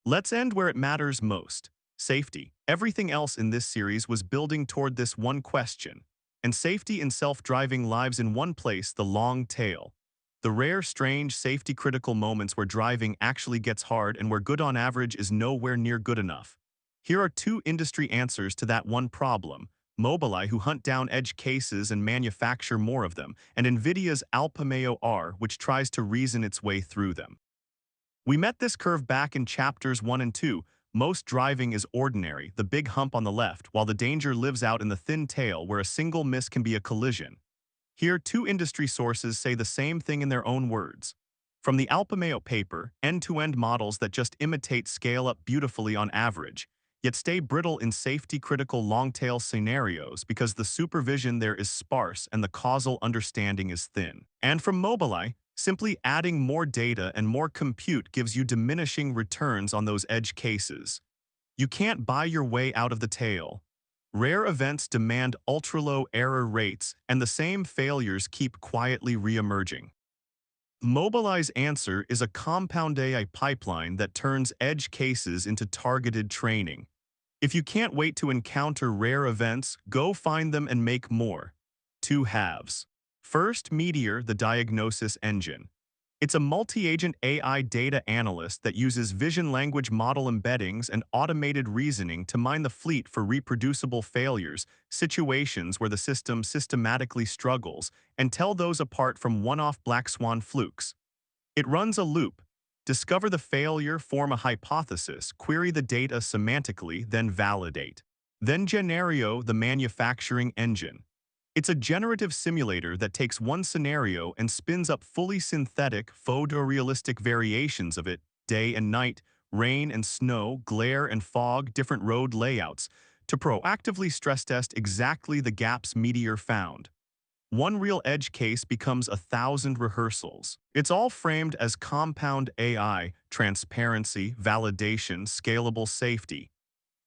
Let's end where it matters most. Safety. Everything else in this series was building toward this one question. And safety in self-driving lives in one place, the long tail. The rare, strange, safety-critical moments where driving actually gets hard and where good on average is nowhere near good enough. Here are 2 industry answers to that one problem. Mobileye, who hunt down edge cases and manufacture more of them, and NVIDIA's Alpamayo-R, which tries to reason its way through them. We met this curve back in chapters 1 and 2. Most driving is ordinary, the big hump on the left, while the danger lives out in the thin tail where a single miss can be a collision. Here, 2 industry sources say the same thing in their own words. From the Alpamayo paper, end-to-end models that just imitate scale up beautifully on average, yet stay brittle in safety-critical long-tail scenarios because the supervision there is sparse and the causal understanding is thin. And from Mobileye, simply adding more data and more compute gives you diminishing returns on those edge cases. You can't buy your way out of the tail. Rare events demand ultra-low error rates, and the same failures keep quietly re-emerging. Mobileye's answer is a compound AI pipeline that turns edge cases into targeted training. If you can't wait to encounter rare events, go find them and make more. 2 halves. First, Meteor, the diagnosis engine. It's a multi-agent AI data analyst that uses vision language model embeddings and automated reasoning to mine the fleet for reproducible failures, situations where the system systematically struggles, and tell those apart from one-off black swan flukes. It runs a loop. Discover the failure, form a hypothesis, query the data semantically, then validate. Then Generaio, the manufacturing engine. It's a generative simulator that takes one scenario and spins up fully synthetic, photorealistic variations of it, day and night, rain and snow, glare and fog, different road layouts, to proactively stress test exactly the gaps Meteor found. One real edge case becomes 1,000 rehearsals. It's all framed as compound AI, transparency, validation, scalable safety.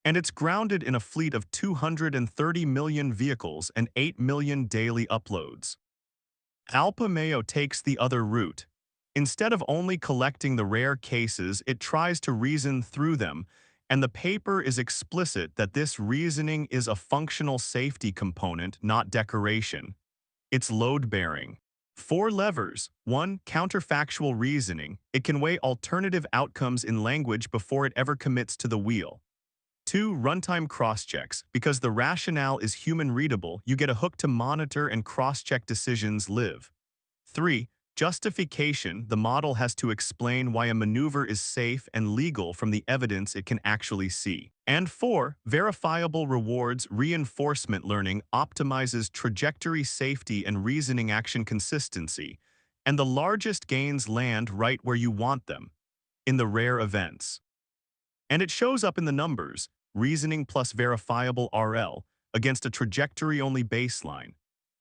And it's grounded in a fleet of 230 million vehicles and 8 million daily uploads. Alpamayo takes the other route. Instead of only collecting the rare cases, it tries to reason through them, and the paper is explicit that this reasoning is a functional safety component, not decoration. It's load-bearing. 4 levers. 1. Counterfactual reasoning. It can weigh alternative outcomes in language before it ever commits to the wheel. 2. Runtime crosschecks. Because the rationale is human-readable, you get a hook to monitor and cross-check decisions live. 3. Justification. The model has to explain why a maneuver is safe and legal from the evidence it can actually see. And 4. Verifiable rewards. Reinforcement learning optimizes trajectory safety and reasoning action consistency. And the largest gains land right where you want them, in the rare events. And it shows up in the numbers, reasoning plus verifiable RL, against a trajectory-only baseline,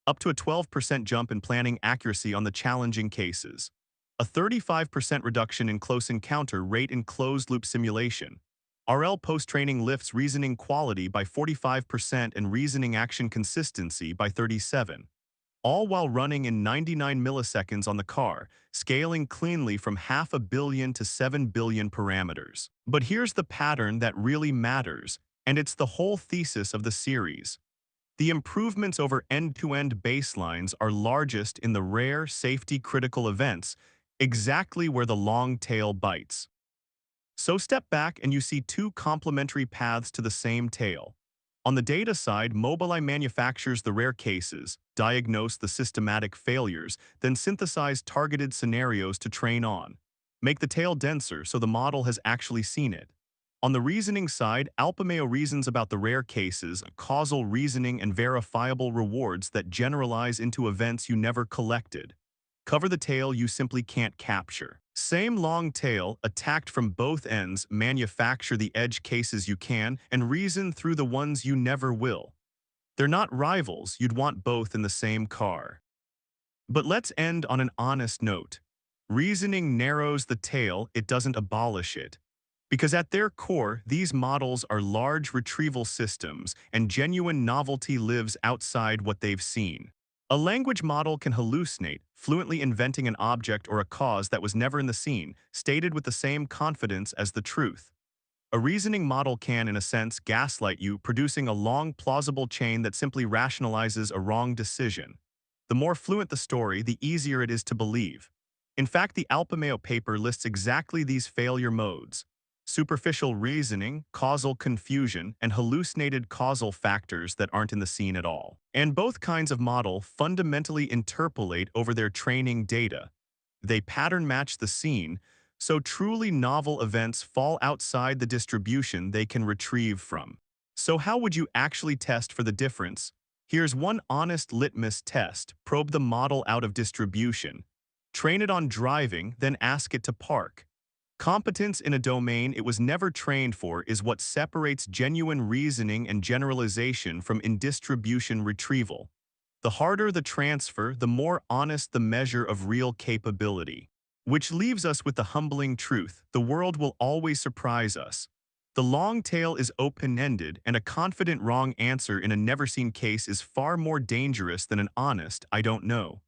up to a 12% jump in planning accuracy on the challenging cases. a 35% reduction in close encounter rate in closed-loop simulation. RL post-training lifts reasoning quality by 45% and reasoning action consistency by 37%, all while running in 99 milliseconds on the car, scaling cleanly from 500 million to 7 billion parameters. But here's the pattern that really matters, and it's the whole thesis of the series. The improvements over end-to-end baselines are largest in the rare, safety-critical events, exactly where the long tail bites. So step back and you see two complementary paths to the same tail. On the data side, Mobileye manufactures the rare cases, diagnose the systematic failures, then synthesize targeted scenarios to train on. Make the tail denser so the model has actually seen it. On the reasoning side, Alpamayo reasons about the rare cases, causal reasoning and verifiable rewards that generalize into events you never collected. Cover the tail you simply can't capture. Same long tail, attacked from both ends, manufacture the edge cases you can, and reason through the ones you never will. They're not rivals, you'd want both in the same car. But let's end on an honest note. Reasoning narrows the tail, it doesn't abolish it. Because at their core, these models are large retrieval systems, and genuine novelty lives outside what they've seen. A language model can hallucinate, fluently inventing an object or a cause that was never in the scene, stated with the same confidence as the truth. A reasoning model can, in a sense, gaslight you, producing a long, plausible chain that simply rationalizes a wrong decision. The more fluent the story, the easier it is to believe. In fact, the Alpamayo paper lists exactly these failure modes: superficial reasoning, causal confusion, and hallucinated causal factors that aren't in the scene at all. And both kinds of model fundamentally interpolate over their training data. They pattern match the scene, so truly novel events fall outside the distribution they can retrieve from. So how would you actually test for the difference? Here's one honest litmus test: probe the model out of distribution. Train it on driving, then ask it to park. Competence in a domain it was never trained for is what separates genuine reasoning and generalization from in-distribution retrieval. The harder the transfer, the more honest the measure of real capability. Which leaves us with the humbling truth: the world will always surprise us. The long tail is open-ended, and a confident wrong answer in a never-seen case is far more dangerous than an honest "I don't know."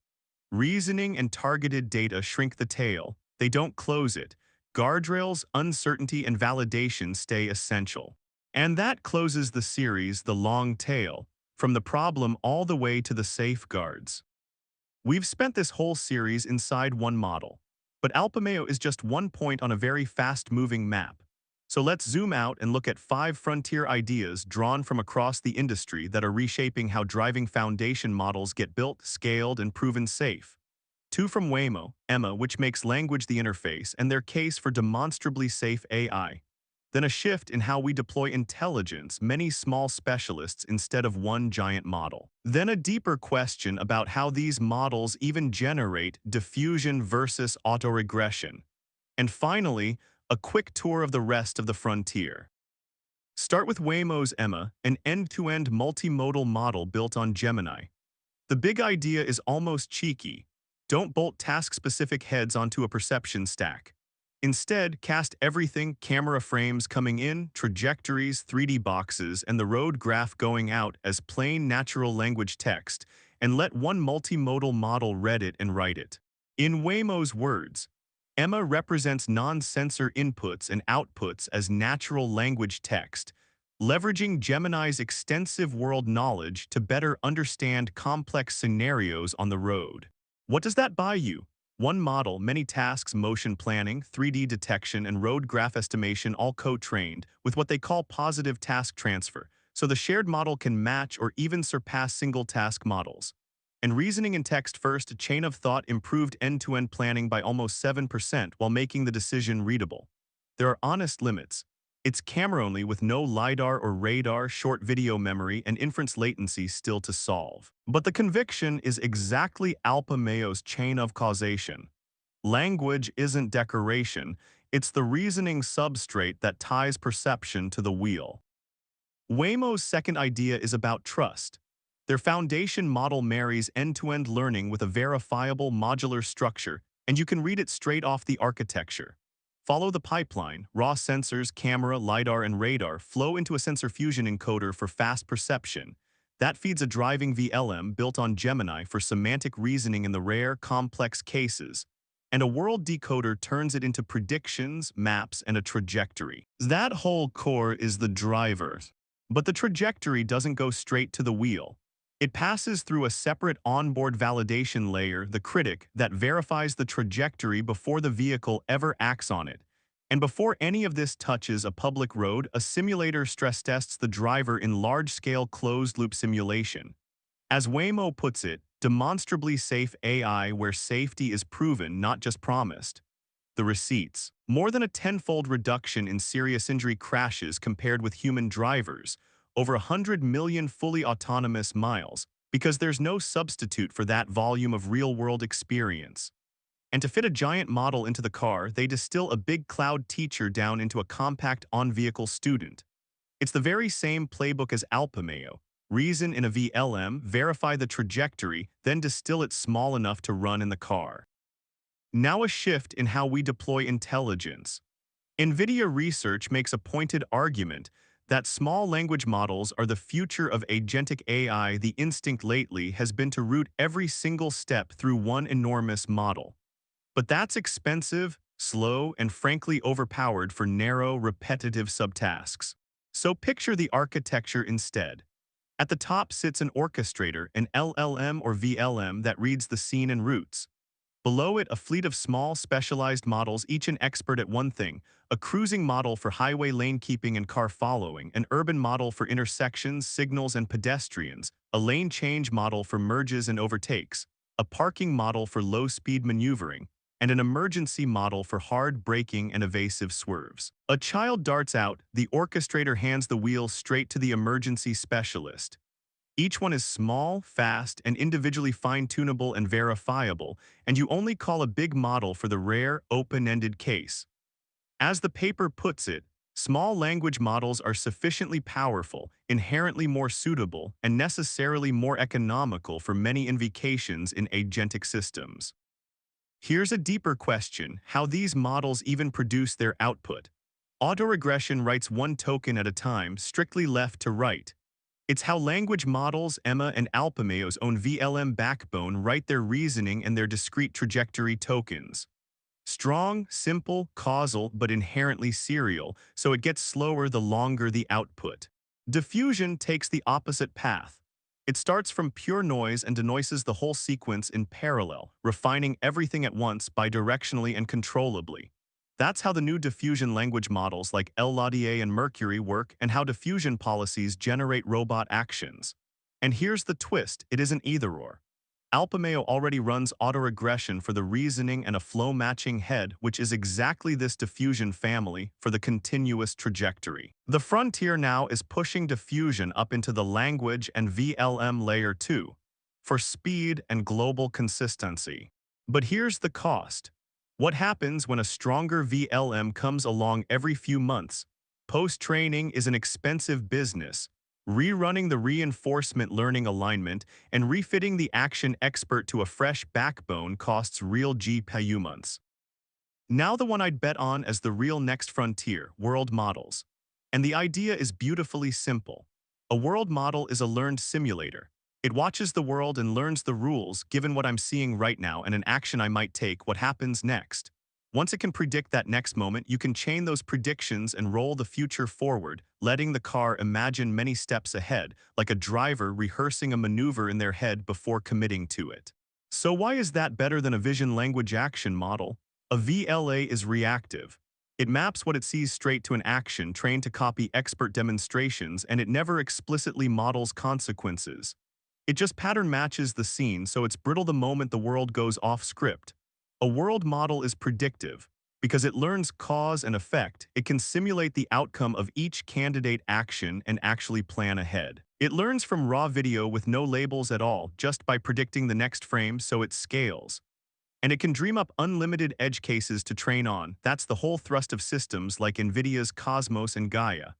Reasoning and targeted data shrink the tail, they don't close it. Guardrails, uncertainty, and validation stay essential. And that closes the series, The Long Tail, from the problem all the way to the safeguards. We've spent this whole series inside one model, but Alpamayo is just one point on a very fast-moving map. So let's zoom out and look at 5 frontier ideas drawn from across the industry that are reshaping how driving foundation models get built, scaled, and proven safe. 2 from Waymo, Emma, which makes language the interface, and their case for demonstrably safe AI. Then a shift in how we deploy intelligence, many small specialists instead of one giant model. Then a deeper question about how these models even generate diffusion versus autoregression. And finally, a quick tour of the rest of the frontier. Start with Waymo's Emma, an end-to-end multimodal model built on Gemini. The big idea is almost cheeky. Don't bolt task-specific heads onto a perception stack. Instead, cast everything: camera frames coming in, trajectories, 3D boxes, and the road graph going out as plain natural language text, and let one multimodal model read it and write it. In Waymo's words, Emma represents non-sensor inputs and outputs as natural language text, leveraging Gemini's extensive world knowledge to better understand complex scenarios on the road. What does that buy you? One model, many tasks: motion planning, 3D detection, and road graph estimation, all co-trained, with what they call positive task transfer, so the shared model can match or even surpass single-task models. And reasoning in text-first, chain of thought improved end-to-end planning by almost 7% while making the decision readable. There are honest limits. It's camera-only with no LiDAR or radar, short video memory, and inference latency still to solve. But the conviction is exactly Alpamayo's chain of causation. Language isn't decoration, it's the reasoning substrate that ties perception to the wheel. Waymo's second idea is about trust. Their foundation model marries end-to-end learning with a verifiable modular structure, and you can read it straight off the architecture. Follow the pipeline. Raw sensors, camera, LiDAR, and radar flow into a sensor fusion encoder for fast perception. That feeds a driving VLM built on Gemini for semantic reasoning in the rare, complex cases. And a world decoder turns it into predictions, maps, and a trajectory. That whole core is the driver. But the trajectory doesn't go straight to the wheel. It passes through a separate onboard validation layer, the critic, that verifies the trajectory before the vehicle ever acts on it. And before any of this touches a public road, a simulator stress tests the driver in large-scale closed-loop simulation. As Waymo puts it, demonstrably safe AI where safety is proven, not just promised. The receipts. More than a tenfold reduction in serious injury crashes compared with human drivers, over 100 million fully autonomous miles, because there's no substitute for that volume of real-world experience. And to fit a giant model into the car, they distill a big cloud teacher down into a compact on-vehicle student. It's the very same playbook as Alpamayo. Reason in a VLM, verify the trajectory, then distill it small enough to run in the car. Now a shift in how we deploy intelligence. NVIDIA research makes a pointed argument that small language models are the future of agentic AI. The instinct lately has been to route every single step through one enormous model. But that's expensive, slow, and frankly overpowered for narrow, repetitive subtasks. So picture the architecture instead. At the top sits an orchestrator, an LLM or VLM that reads the scene and routes. Below it, a fleet of small, specialized models, each an expert at one thing: a cruising model for highway lane keeping and car following, an urban model for intersections, signals, and pedestrians, a lane change model for merges and overtakes, a parking model for low-speed maneuvering, and an emergency model for hard braking and evasive swerves. A child darts out, the orchestrator hands the wheel straight to the emergency specialist. Each one is small, fast, and individually fine-tunable and verifiable, and you only call a big model for the rare, open-ended case. As the paper puts it, small language models are sufficiently powerful, inherently more suitable, and necessarily more economical for many invocations in agentic systems. Here's a deeper question: how these models even produce their output. Autoregression writes one token at a time, strictly left to right. It's how language models, Emma and Alpamayo's own VLM backbone, write their reasoning and their discrete trajectory tokens. Strong, simple, causal, but inherently serial, so it gets slower the longer the output. Diffusion takes the opposite path. It starts from pure noise and denoises the whole sequence in parallel, refining everything at once bidirectionally and controllably. That's how the new diffusion language models like LLaDA and Mercury work, and how diffusion policies generate robot actions. And here's the twist: it isn't either-or. Alpamayo already runs autoregression for the reasoning and a flow-matching head, which is exactly this diffusion family for the continuous trajectory. The frontier now is pushing diffusion up into the language and VLM layer 2 for speed and global consistency. But here's the cost. What happens when a stronger VLM comes along every few months? Post-training is an expensive business. Rerunning the reinforcement learning alignment and refitting the action expert to a fresh backbone costs real GPU months. Now the one I'd bet on as the real next frontier: world models. And the idea is beautifully simple. A world model is a learned simulator. It watches the world and learns the rules, given what I'm seeing right now and an action I might take, what happens next. Once it can predict that next moment, you can chain those predictions and roll the future forward, letting the car imagine many steps ahead, like a driver rehearsing a maneuver in their head before committing to it. So why is that better than a vision language action model? A VLA is reactive. It maps what it sees straight to an action, trained to copy expert demonstrations, and it never explicitly models consequences. It just pattern matches the scene, so it's brittle the moment the world goes off script. A world model is predictive. Because it learns cause and effect, it can simulate the outcome of each candidate action and actually plan ahead. It learns from raw video with no labels at all, just by predicting the next frame, so it scales. And it can dream up unlimited edge cases to train on. That's the whole thrust of systems like NVIDIA's Cosmos and Gaia.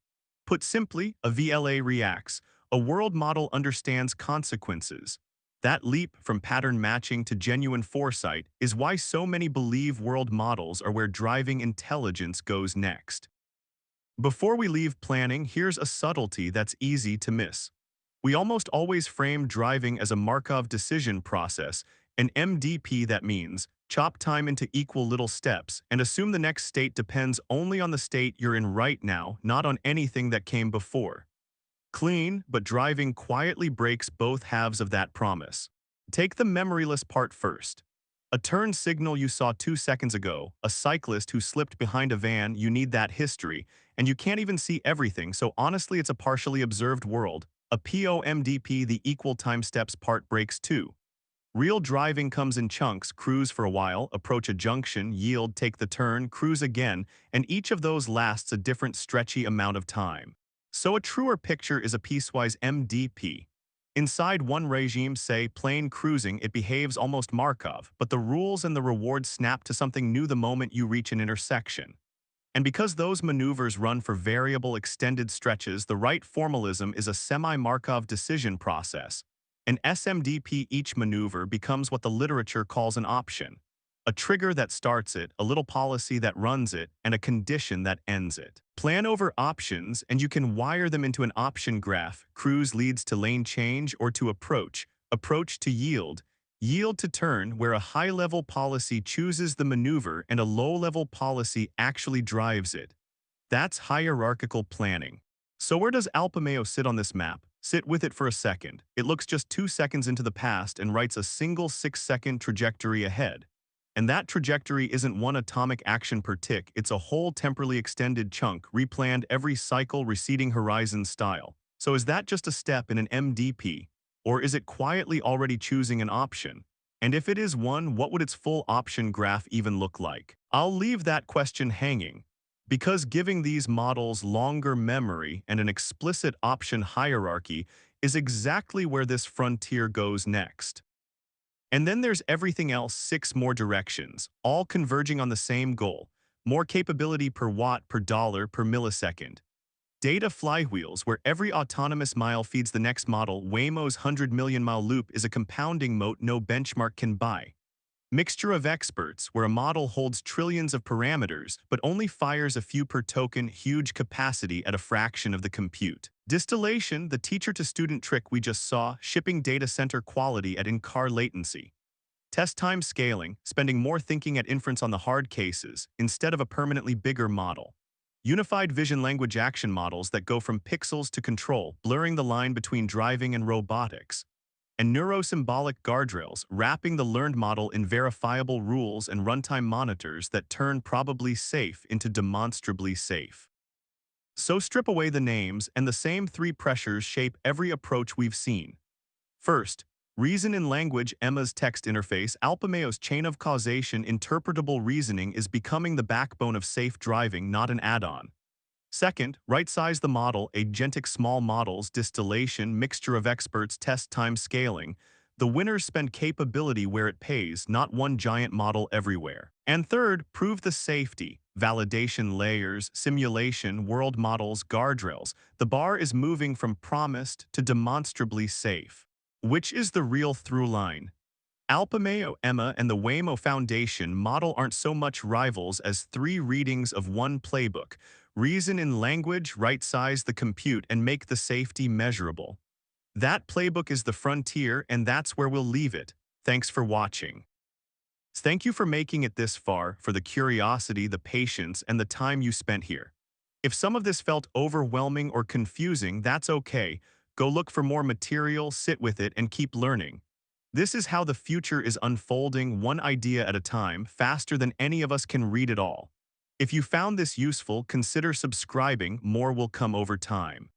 Put simply, a VLA reacts. A world model understands consequences. That leap from pattern matching to genuine foresight is why so many believe world models are where driving intelligence goes next. Before we leave planning, here's a subtlety that's easy to miss. We almost always frame driving as a Markov decision process, an MDP that means chop time into equal little steps and assume the next state depends only on the state you're in right now, not on anything that came before. Clean, but driving quietly breaks both halves of that promise. Take the memoryless part first. A turn signal you saw 2 seconds ago, a cyclist who slipped behind a van, you need that history, and you can't even see everything, so honestly it's a partially observed world. A POMDP, the equal time steps part, breaks too. Real driving comes in chunks: cruise for a while, approach a junction, yield, take the turn, cruise again, and each of those lasts a different stretchy amount of time. So a truer picture is a piecewise MDP. Inside one regime, say plain cruising, it behaves almost Markov, but the rules and the rewards snap to something new the moment you reach an intersection. And because those maneuvers run for variable extended stretches, the right formalism is a semi-Markov decision process. An SMDP, each maneuver becomes what the literature calls an option. A trigger that starts it, a little policy that runs it, and a condition that ends it. Plan over options, and you can wire them into an option graph. Cruise leads to lane change or to approach, approach to yield, yield to turn, where a high-level policy chooses the maneuver and a low-level policy actually drives it. That's hierarchical planning. So where does Alpamayo sit on this map? Sit with it for a second. It looks just 2 seconds into the past and writes a single 6-second trajectory ahead. And that trajectory isn't one atomic action per tick, it's a whole temporally extended chunk, replanned every cycle, receding horizon style. So is that just a step in an MDP? Or is it quietly already choosing an option? And if it is one, what would its full option graph even look like? I'll leave that question hanging, because giving these models longer memory and an explicit option hierarchy is exactly where this frontier goes next. And then there's everything else: 6 more directions, all converging on the same goal: more capability per watt, per dollar, per millisecond. Data flywheels, where every autonomous mile feeds the next model. Waymo's 100 million-mile loop is a compounding moat no benchmark can buy. Mixture of experts, where a model holds trillions of parameters but only fires a few per token. Huge capacity at a fraction of the compute. Distillation, the teacher-to-student trick we just saw, shipping data center quality at in-car latency. Test time scaling, spending more thinking at inference on the hard cases instead of a permanently bigger model. Unified vision language action models that go from pixels to control, blurring the line between driving and robotics. And neurosymbolic guardrails, wrapping the learned model in verifiable rules and runtime monitors that turn probably safe into demonstrably safe. So strip away the names, and the same 3 pressures shape every approach we've seen. First, reason in language. Emma's text interface, Alpamayo's chain of causation. Interpretable reasoning is becoming the backbone of safe driving, not an add-on. Second, right-size the model. Agentic small models, distillation, mixture of experts, test time scaling. The winners spend capability where it pays, not one giant model everywhere. And third, prove the safety. Validation layers, simulation, world models, guardrails. The bar is moving from promised to demonstrably safe. Which is the real through line? Alpamayo, Emma, and the Waymo Foundation model aren't so much rivals as 3 readings of one playbook. Reason in language, right-size the compute, and make the safety measurable. That playbook is the frontier, and that's where we'll leave it. Thanks for watching. Thank you for making it this far, for the curiosity, the patience, and the time you spent here. If some of this felt overwhelming or confusing, that's okay. Go look for more material, sit with it, and keep learning. This is how the future is unfolding, one idea at a time, faster than any of us can read it all. If you found this useful, consider subscribing. More will come over time.